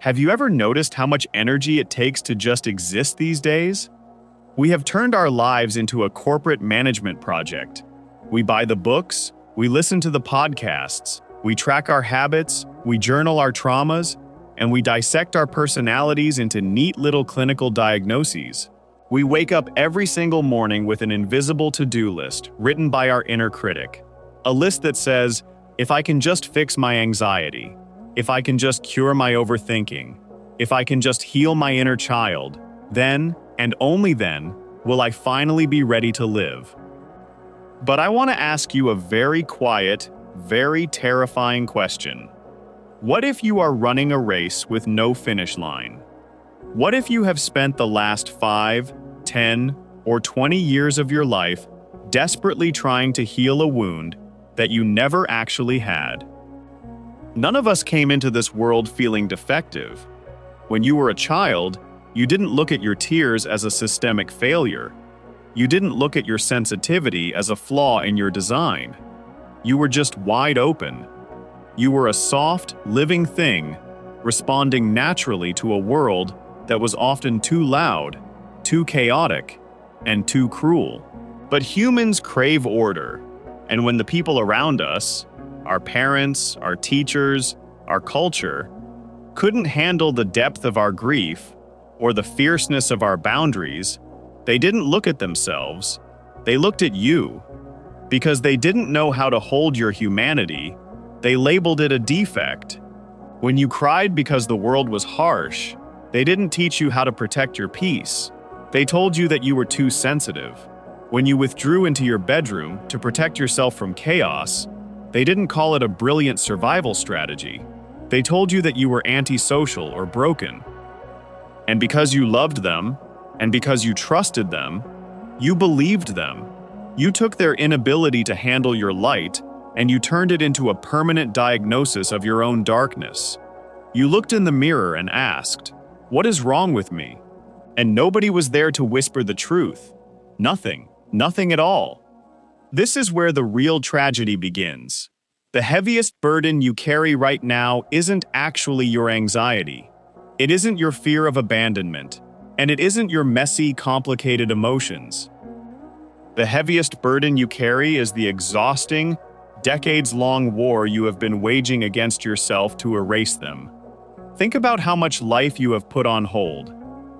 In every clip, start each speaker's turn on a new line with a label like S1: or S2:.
S1: Have you ever noticed how much energy it takes to just exist these days? We have turned our lives into a corporate management project. We buy the books, we listen to the podcasts, we track our habits, we journal our traumas, and we dissect our personalities into neat little clinical diagnoses. We wake up every single morning with an invisible to-do list written by our inner critic. A list that says, if I can just fix my anxiety, if I can just cure my overthinking, if I can just heal my inner child, then, and only then, will I finally be ready to live. But I want to ask you a very quiet, very terrifying question. What if you are running a race with no finish line? What if you have spent the last 5, 10, or 20 years of your life desperately trying to heal a wound that you never actually had? None of us came into this world feeling defective. When you were a child, you didn't look at your tears as a systemic failure. You didn't look at your sensitivity as a flaw in your design. You were just wide open. You were a soft, living thing, responding naturally to a world that was often too loud, too chaotic, and too cruel. But humans crave order, and when the people around us, our parents, our teachers, our culture, couldn't handle the depth of our grief or the fierceness of our boundaries, they didn't look at themselves, they looked at you. Because they didn't know how to hold your humanity, they labeled it a defect. When you cried because the world was harsh, they didn't teach you how to protect your peace. They told you that you were too sensitive. When you withdrew into your bedroom to protect yourself from chaos, they didn't call it a brilliant survival strategy. They told you that you were antisocial or broken. And because you loved them, and because you trusted them, you believed them. You took their inability to handle your light, and you turned it into a permanent diagnosis of your own darkness. You looked in the mirror and asked, "What is wrong with me?" And nobody was there to whisper the truth. Nothing at all. This is where the real tragedy begins. The heaviest burden you carry right now isn't actually your anxiety. It isn't your fear of abandonment, and it isn't your messy, complicated emotions. The heaviest burden you carry is the exhausting, decades-long war you have been waging against yourself to erase them. Think about how much life you have put on hold.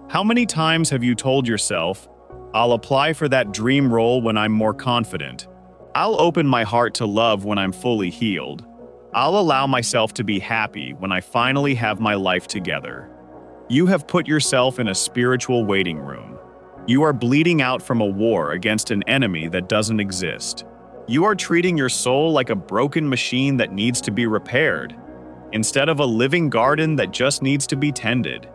S1: How many times have you told yourself, "I'll apply for that dream role when I'm more confident. I'll open my heart to love when I'm fully healed. I'll allow myself to be happy when I finally have my life together." You have put yourself in a spiritual waiting room. You are bleeding out from a war against an enemy that doesn't exist. You are treating your soul like a broken machine that needs to be repaired, instead of a living garden that just needs to be tended.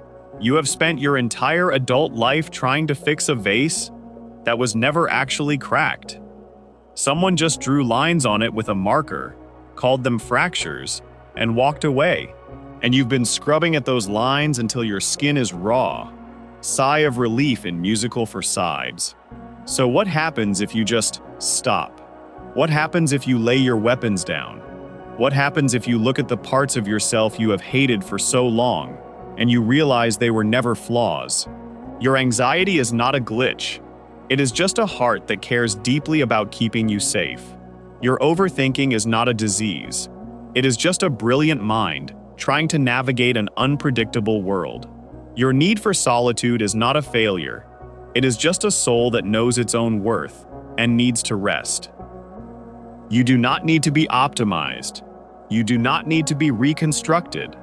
S1: You have spent your entire adult life trying to fix a vase that was never actually cracked. Someone just drew lines on it with a marker, called them fractures, and walked away. And you've been scrubbing at those lines until your skin is raw. Sigh of relief in musical for sides. So what happens if you just stop? What happens if you lay your weapons down? What happens if you look at the parts of yourself you have hated for so long, and you realize they were never flaws? Your anxiety is not a glitch. It is just a heart that cares deeply about keeping you safe. Your overthinking is not a disease. It is just a brilliant mind trying to navigate an unpredictable world. Your need for solitude is not a failure. It is just a soul that knows its own worth and needs to rest. You do not need to be optimized. You do not need to be reconstructed.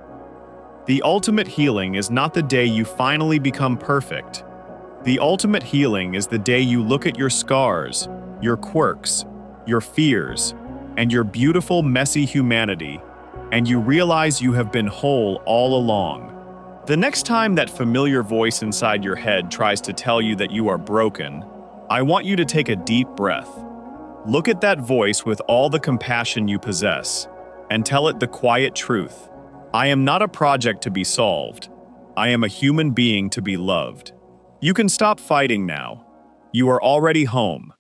S1: The ultimate healing is not the day you finally become perfect. The ultimate healing is the day you look at your scars, your quirks, your fears, and your beautiful, messy humanity, and you realize you have been whole all along. The next time that familiar voice inside your head tries to tell you that you are broken, I want you to take a deep breath. Look at that voice with all the compassion you possess, and tell it the quiet truth. I am not a project to be solved. I am a human being to be loved. You can stop fighting now. You are already home.